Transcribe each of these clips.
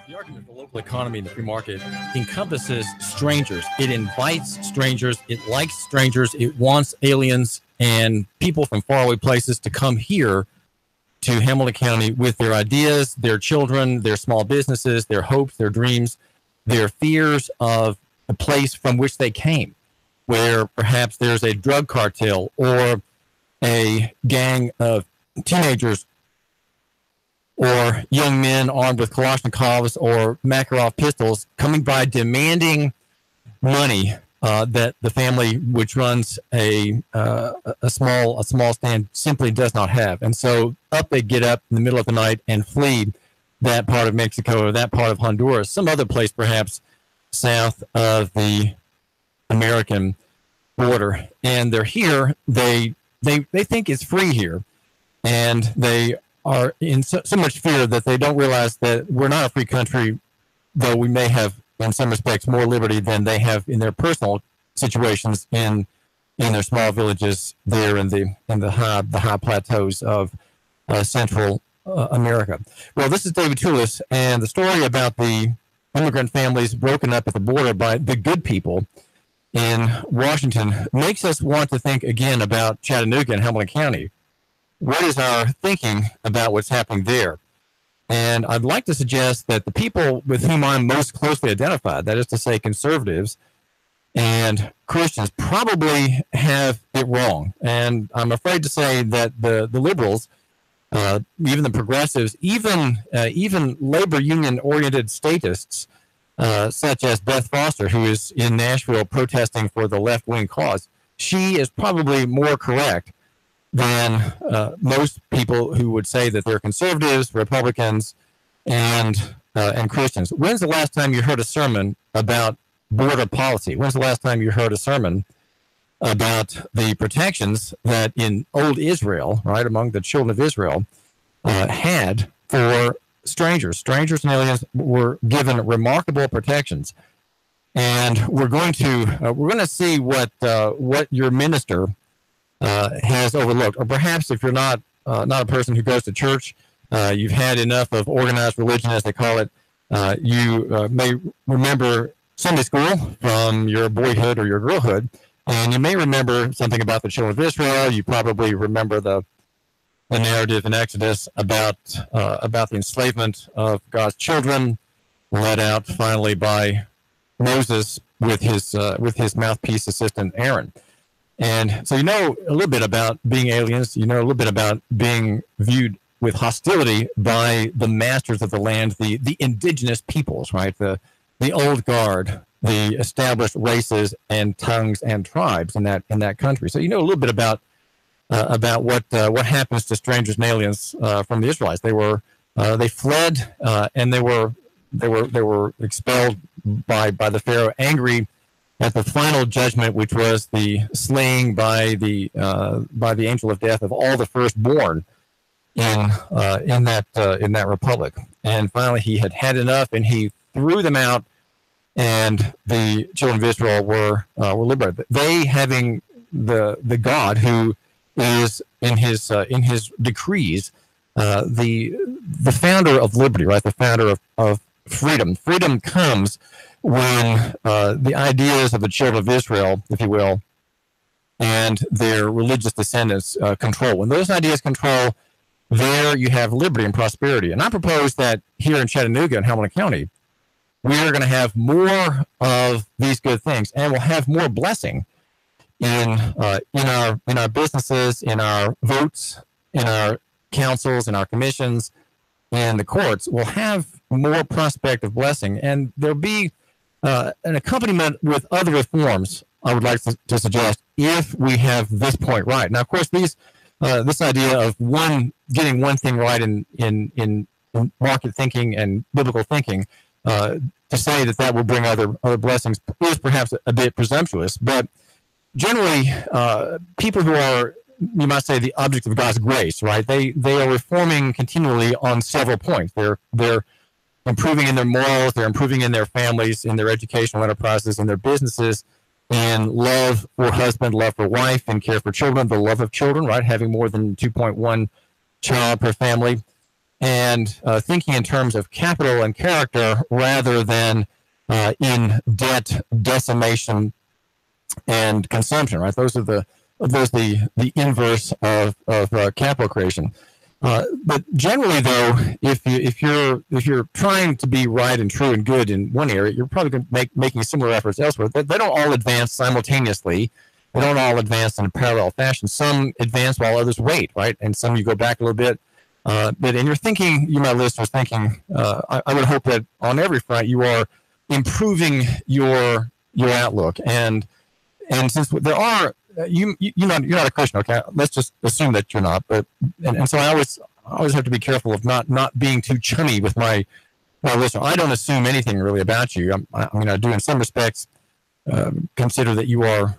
The argument for local economy in the free market encompasses strangers. It invites strangers. It likes strangers. It wants aliens and people from faraway places to come here to Hamilton County with their ideas, their children, their small businesses, their hopes, their dreams, their fears of the place from which they came, where perhaps there's a drug cartel or a gang of teenagers or young men armed with Kalashnikovs or Makarov pistols coming by demanding money that the family which runs a small stand simply does not have. And so they get up in the middle of the night and flee that part of Mexico or that part of Honduras, some other place perhaps south of the American border. And they're here. They think it's free here, and they are in so much fear that they don't realize that we're not a free country, though we may have, in some respects, more liberty than they have in their personal situations in their small villages there in the high plateaus of Central America. Well, this is David Toulis, and the story about the immigrant families broken up at the border by the good people in Washington makes us want to think again about Chattanooga and Hamilton County. What is our thinking about what's happening there? And I'd like to suggest that the people with whom I'm most closely identified, that is to say conservatives and Christians, probably have it wrong. And I'm afraid to say that the liberals, even the progressives, even labor union-oriented statists, such as Beth Foster, who is in Nashville protesting for the left-wing cause, she is probably more correct than most people who would say that they're conservatives, Republicans, and Christians. When's the last time you heard a sermon about border policy? When's the last time you heard a sermon about the protections that in old Israel, right, among the children of Israel, had for strangers? Strangers and aliens were given remarkable protections. And we're going to see what your minister has overlooked, or perhaps if you're not a person who goes to church, you've had enough of organized religion, as they call it. You may remember Sunday school from your boyhood or your girlhood, and you may remember something about the children of Israel. You probably remember the narrative in Exodus about the enslavement of God's children, led out finally by Moses with his mouthpiece assistant Aaron. And so you know a little bit about being aliens. You know a little bit about being viewed with hostility by the masters of the land, the indigenous peoples, right? The old guard, the established races and tongues and tribes in that country. So you know a little bit about what happens to strangers and aliens from the Israelites. They fled and they were expelled by the Pharaoh, angry at the final judgment, which was the slaying by the angel of death of all the firstborn in that republic. And finally, he had enough, and he threw them out, and the children of Israel were liberated. They, having the God who is in his decrees, the founder of liberty, right? The founder of freedom. Freedom comes when the ideas of the children of Israel, if you will, and their religious descendants control. When those ideas control, there you have liberty and prosperity. And I propose that here in Chattanooga and Hamilton County, we are going to have more of these good things, and we'll have more blessing in our businesses, in our votes, in our councils, in our commissions, and the courts. We'll have more prospect of blessing, and there'll be an accompaniment with other reforms, I would like to suggest, if we have this point right. Now, of course, this idea of getting one thing right in market thinking and biblical thinking, to say that will bring other blessings is perhaps a bit presumptuous. But generally, people who are, you might say, the object of God's grace, right? They are reforming continually on several points. They're improving in their morals, they're improving in their families, in their educational enterprises, in their businesses, in love for husband, love for wife, and care for children, the love of children, right? Having more than 2.1 child per family. and thinking in terms of capital and character rather than in debt, decimation, and consumption. Right? Those are the inverse of capital creation. But generally, though, if you're trying to be right and true and good in one area, you're probably going to making similar efforts elsewhere. They don't all advance simultaneously. They don't all advance in a parallel fashion. Some advance while others wait, right? And some you go back a little bit. But in your thinking, you, my listeners, thinking, I would hope that on every front you are improving your outlook. And since there are you're not a Christian, okay? Let's just assume that you're not. But and so I always have to be careful of not being too chummy with my listener. I don't assume anything really about you. I mean, I do in some respects consider that you are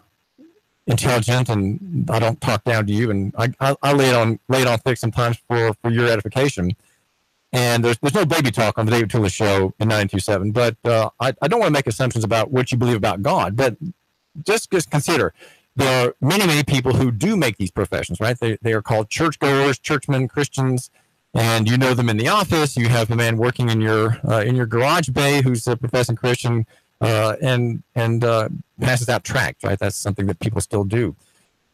intelligent, and I don't talk down to you, and I lay it on thick sometimes for your edification. And there's no baby talk on the David Tula show in 92.7, but I don't want to make assumptions about what you believe about God, but just consider there are many people who do make these professions, right? They are called churchgoers, churchmen, Christians, and you know them in the office. You have a man working in your garage bay who's a professing Christian, and passes out tracts, right? That's something that people still do,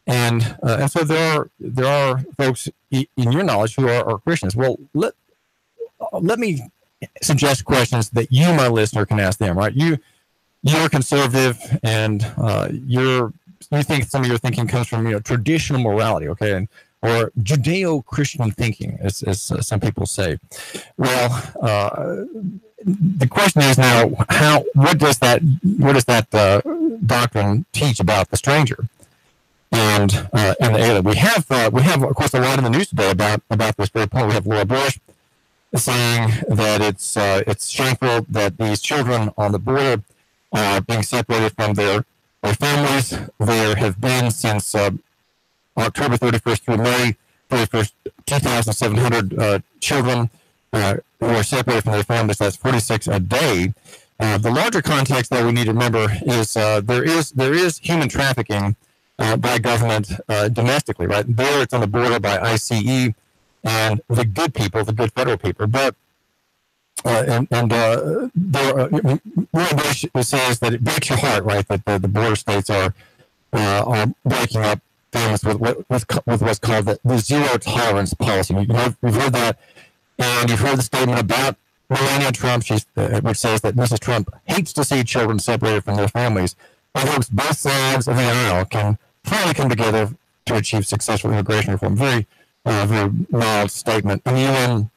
and so there are folks in your knowledge who are Christians. Well, let me suggest questions that you, my listener, can ask them, right? You're conservative, and you think some of your thinking comes from traditional morality, okay, or Judeo-Christian thinking, as some people say. Well, the question is now, what does that doctrine teach about the stranger and the alien? We have of course a lot in the news today about this very point. We have Laura Bush saying that it's shameful that these children on the border are being separated from their families. There have been since October 31st through May 31st, 2,700 children who are separated from their families. That's 46 a day. The larger context that we need to remember is there is human trafficking by government domestically, right? There it's on the border by ICE and the good people, the good federal people. But there says that it breaks your heart, right? That the border states are breaking up things with what's called the zero tolerance policy. We've heard that, and you've heard the statement about Melania Trump, which says that Mrs. Trump hates to see children separated from their families. I hope both sides of the aisle can finally come together to achieve successful immigration reform. Very mild statement. And the UN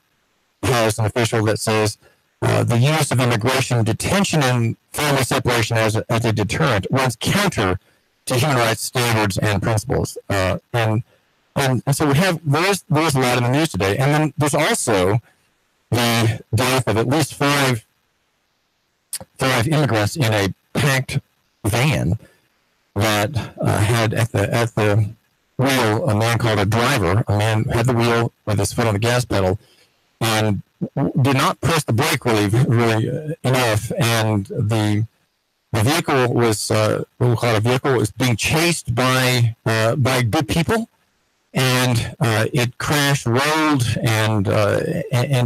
has an official that says the use of immigration detention and family separation as a deterrent runs counter to human rights standards and principles. And so there's a lot in the news today. And then there's also the death of at least five immigrants in a packed van that had at the wheel a man called a driver. A man had the wheel with his foot on the gas pedal and did not press the brake really enough, and the vehicle was being chased by good people, and it crashed, rolled, and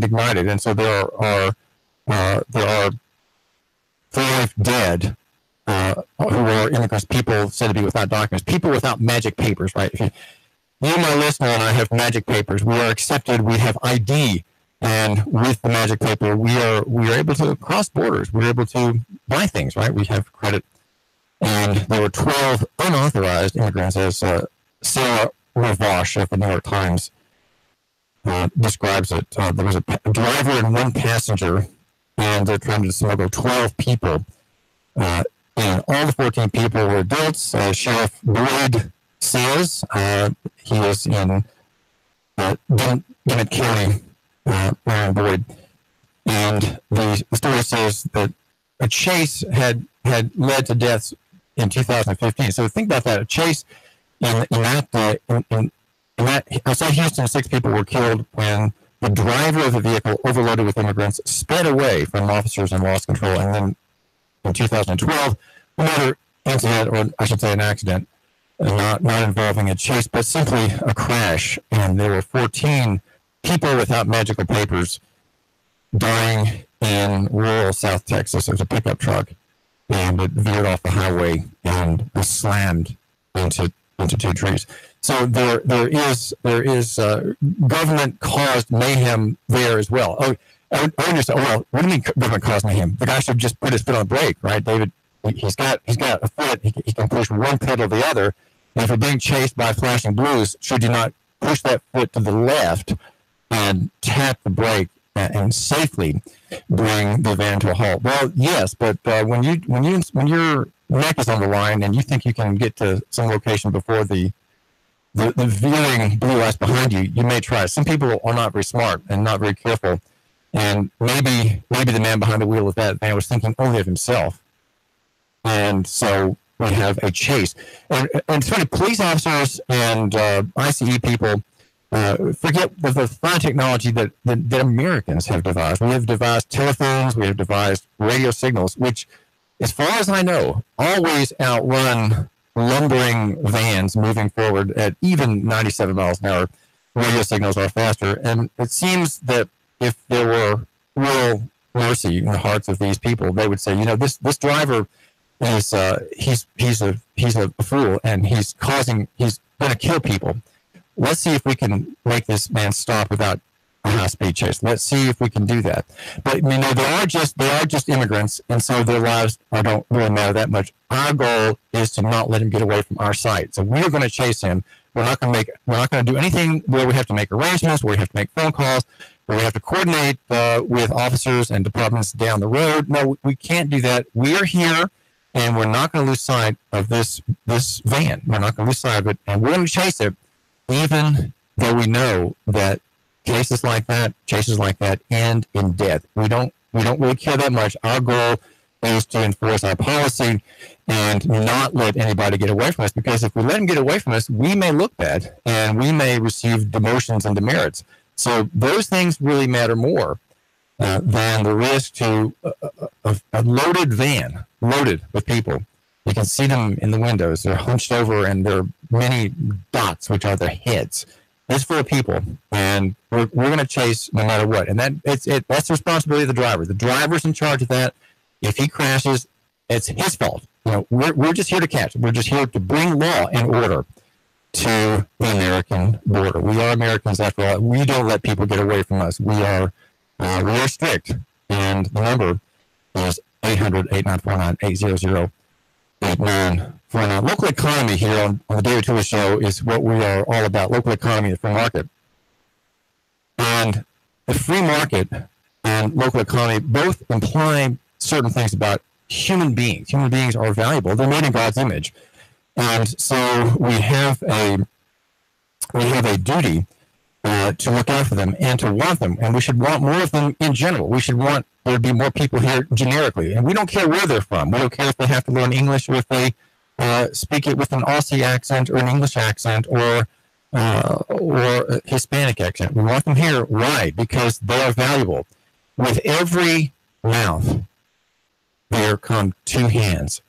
ignited, and so there are 5 dead who are immigrants, people said to be without documents, people without magic papers, right? If you, my listener, and I have magic papers. We are accepted. We have ID. And with the magic paper, we are able to cross borders. We're able to buy things, right? We have credit. And there were 12 unauthorized immigrants, as Sarah Ravash of the New York Times describes it. There was a driver and 1 passenger, and they're trying to smuggle 12 people. And all the 14 people were adults. Sheriff Boyd says he was in Gwinnett County. Brian Boyd, and the story says that a chase had led to deaths in 2015. So think about that. A chase in that outside Houston, 6 people were killed when the driver of the vehicle, overloaded with immigrants, sped away from officers and lost control. And then in 2012, another incident, or I should say an accident, not involving a chase, but simply a crash, and there were 14 people without magical papers dying in rural South Texas. There's a pickup truck, and it veered off the highway and was slammed into two trees. So there is government caused mayhem there as well. Oh, I would say, well, what do you mean government caused mayhem? The guy should just put his foot on the brake, right, David? He's got a foot. He can push one pedal to the other. And if you're being chased by flashing blues, should you not push that foot to the left and tap the brake and safely bring the van to a halt? Well, yes, but when your neck is on the line and you think you can get to some location before the veering blue lights behind you, you may try. Some people are not very smart and not very careful, and maybe the man behind the wheel of that van was thinking only of himself, and so we have a chase. And it's funny, police officers and ICE people forget the fine technology that Americans have devised. We have devised telephones, we have devised radio signals, which, as far as I know, always outrun lumbering vans moving forward at even 97 miles an hour. Radio signals are faster. And it seems that if there were real mercy in the hearts of these people, they would say, this driver is he's a fool, and he's going to kill people. Let's see if we can make this man stop without a high-speed chase. Let's see if we can do that. But they are just immigrants, and so their lives don't really matter that much. Our goal is to not let him get away from our sight. So we're going to chase him. We're not going to do anything where we have to make arrangements, where we have to make phone calls, where we have to coordinate with officers and departments down the road. No, we can't do that. We are here, and we're not going to lose sight of this van. We're not going to lose sight of it, and we're going to chase it, even though we know that chases like that end in death. We don't really care that much. Our goal is to enforce our policy and not let anybody get away from us, because if we let them get away from us, we may look bad and we may receive demotions and demerits. So those things really matter more than the risk to a loaded van, loaded with people. You can see them in the windows. They're hunched over, and there are many dots, which are their heads. It's full of people, and we're going to chase no matter what. And that's the responsibility of the driver. The driver's in charge of that. If he crashes, it's his fault. We're just here to catch. We're just here to bring law and order to the American border. We are Americans after all. We don't let people get away from us. We are strict, and the number is 800-8949-800. 8949. Local economy here on the David Tula Show is what we are all about. Local economy, the free market. And the free market and local economy both imply certain things about human beings. Human beings are valuable. They're made in God's image. And so we have a duty to look out for them and to want them. And we should want more of them in general. We should want there to be more people here generically. And we don't care where they're from. We don't care if they have to learn English or if they speak it with an Aussie accent or an English accent or a Hispanic accent. We want them here. Why? Because they are valuable. With every mouth, there come two hands.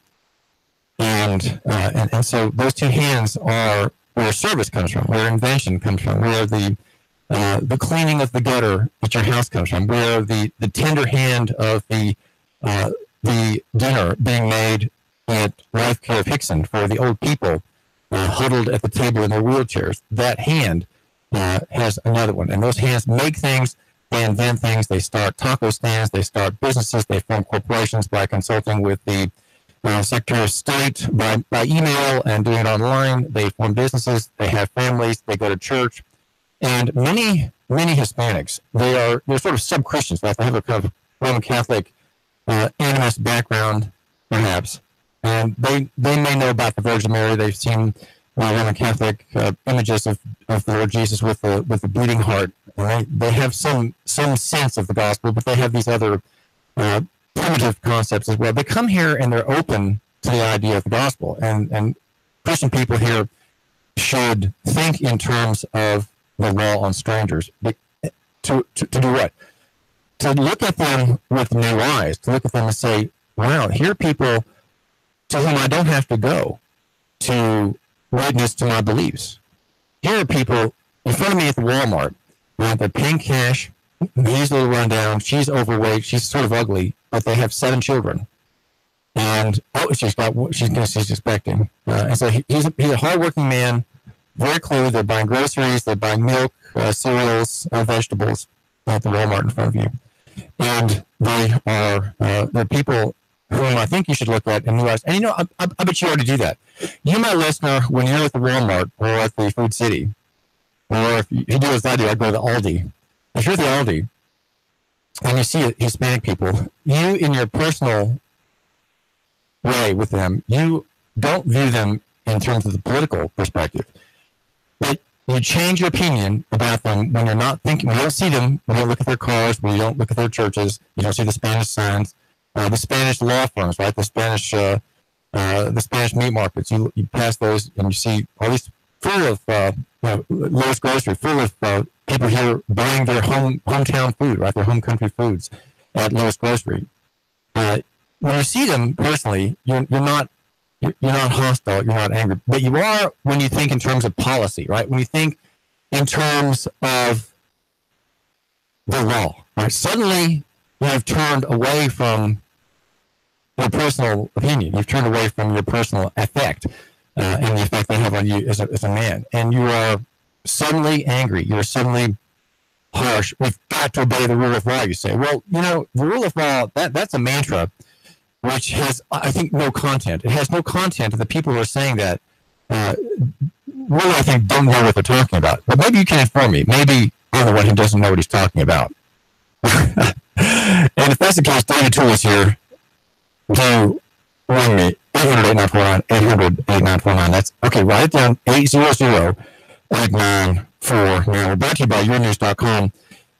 And so those two hands are where service comes from, where invention comes from, where the cleaning of the gutter at your house comes from, where the tender hand of the dinner being made at Life Care of Hickson for the old people huddled at the table in their wheelchairs. That hand has another one, and those hands make things, they invent things, they start taco stands, they start businesses, they form corporations by consulting with the Secretary of State by email and doing it online. They form businesses, they have families, they go to church. And many Hispanics, they're sort of sub-Christians. They have a kind of Roman Catholic animist background, perhaps. And they may know about the Virgin Mary. They've seen Roman Catholic images of the Lord Jesus with the bleeding heart. And they have some sense of the gospel, but they have these other primitive concepts as well. They come here and they're open to the idea of the gospel. And Christian people here should think in terms of the law on strangers. But to do what? To look at them with new eyes, to look at them and say, wow, here are people to whom I don't have to go to witness to my beliefs. Here are people in front of me at the Walmart right? They're paying cash. He's a little rundown. She's overweight. She's sort of ugly, but they have 7 children. And she's expecting. And so he's a hardworking man, very clearly. They're buying groceries, they're buying milk, cereals, vegetables at the Walmart in front of you. And they're people whom I think you should look at and realize. And I bet you already do that. You, my listener, when you're at the Walmart or at the Food City, or if you do as I do, I go to the Aldi. If you're at the Aldi and you see Hispanic people, you, in your personal way with them, you don't view them in terms of the political perspective, but you change your opinion about them when you're not thinking. We don't see them. We don't look at their cars. We don't look at their churches. You don't see the Spanish signs, the Spanish law firms, right? The Spanish meat markets. You pass those and you see all these full of Lowe's grocery, full of people here buying their hometown food, right? Their home country foods at Lowe's grocery. When you see them personally, you're not hostile, you're not angry, but you are when you think in terms of policy, right? When you think in terms of the law, right? Suddenly you have turned away from your personal opinion. You've turned away from your personal effect and the effect they have on you as a man, and you are suddenly angry. You're suddenly harsh. We've got to obey the rule of law. You say, well, the rule of law, that's a mantra which has, I think, no content. It has no content, and the people who are saying that really, I think, don't know what they're talking about. But maybe you can inform me. Maybe I'm the one who doesn't know what he's talking about. And if that's the case, David Toole is here to ring me, 800-8949, 800-8949. That's, okay, write it down, 800-894. We're brought to you by yournews.com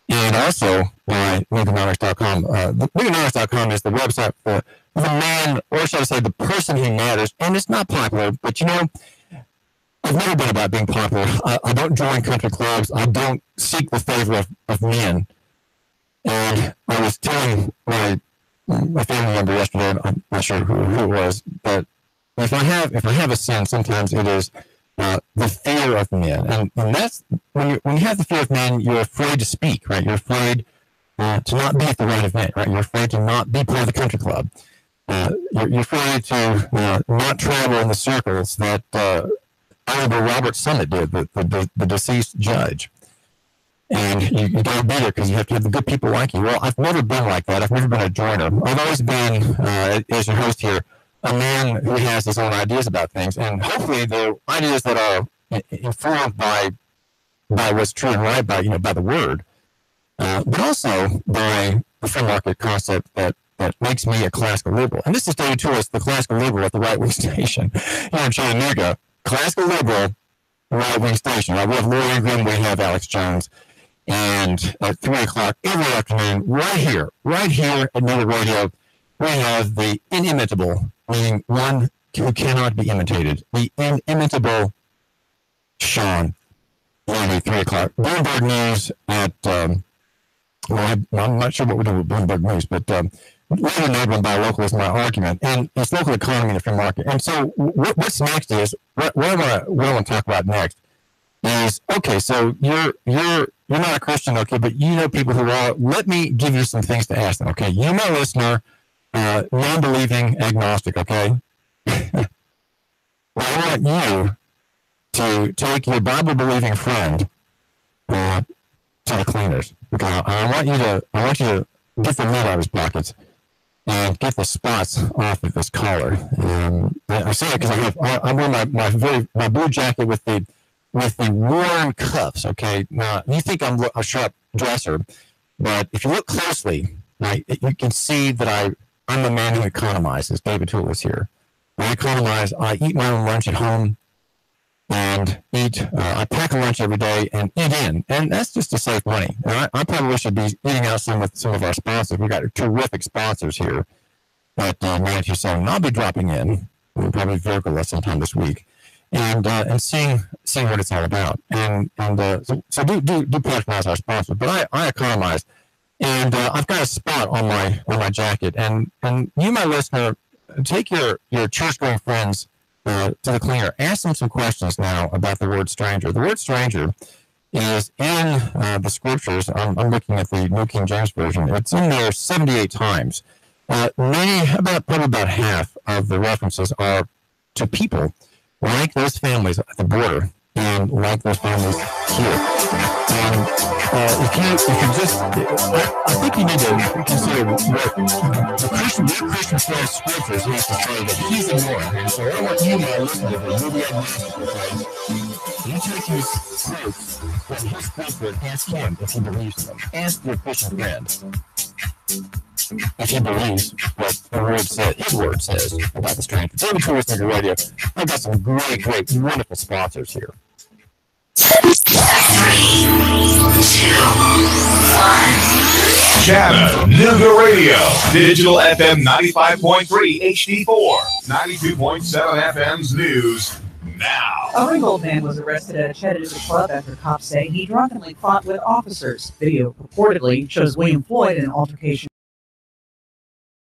and also by Lincolnomics.com. Lincolnomics.com is the website for the man, or should I say the person who matters. And it's not popular, but I've never been about being popular. I don't join country clubs. I don't seek the favor of men. And I was telling my family member yesterday, I'm not sure who it was, but if I have a sin, sometimes it is the fear of men. And that's when you have the fear of men, you're afraid to speak, right? You're afraid to not be at the right event, right? You're afraid to not be part of the country club. You're afraid to not travel in the circles that Honorable Robert Summit did, the deceased judge. And you got to be there because you have to have the good people like you. Well, I've never been like that. I've never been a joiner. I've always been, as your host here, a man who has his own ideas about things. And hopefully they're ideas that are informed by what's true and right, by the word, but also by the free market concept that makes me a classical liberal. And this is David Toole, the classical liberal at the Right Wing Station here in Chattanooga. Classical liberal, Right Wing Station. We have Lori Ingram, we have Alex Jones. And at 3 o'clock every afternoon, right here at Miller Radio, we have the inimitable, meaning one who cannot be imitated, the inimitable Sean, at 3 o'clock. Bloomberg News at, I'm not sure what we're doing with Bloomberg News, but later enabling by local is my argument, and it's local economy and the free market. And so what's next is, what I want to talk about next is, okay, so you're not a Christian, okay, but you know people who are. Let me give you some things to ask them, okay? You, my listener, non-believing agnostic, okay? Well, I want you to take your Bible-believing friend to the cleaners, because I want you to get the meat out of his pockets and get the spots off of his collar. I say it because I wear my blue jacket with the worn cuffs, okay? Now, you think I'm a sharp dresser, but if you look closely, right, you can see that I'm the man who economizes. David Toole is here. I economize. I eat my own lunch at home and I pack a lunch every day and eat in. And that's just to save money. And I probably should be eating out some with some of our sponsors. We've got terrific sponsors here at 927. And I'll be dropping in. We'll probably vehicle us sometime this week. And seeing what it's all about, so do patronize our sponsors. But I economize, and I've got a spot on my jacket. And you, my listener, take your church going friends to the cleaner. Ask them some questions now about the word stranger. The word stranger is in the scriptures. I'm looking at the New King James Version. It's in there 78 times. Probably about half of the references are to people like those families at the border and like those families here. If you just, I think you need to consider what the Christian says scriptures has to say that he's ignoring. And so I want you, my listener, to really agnostic with things. You take his quotes from his pulpit, ask him if he believes in them. Ask your Christian friend if he believes what the word says, his word says about the stranger. David Tourist Thinker Radio. I've got some great, wonderful sponsors here. 3, 2, 1. Chattanooga Radio. Digital FM 95.3 HD4. 92.7 FM's news now. A Ringgold man was arrested at a Chattanooga club after cops say he drunkenly fought with officers. Video reportedly shows William Floyd in an altercation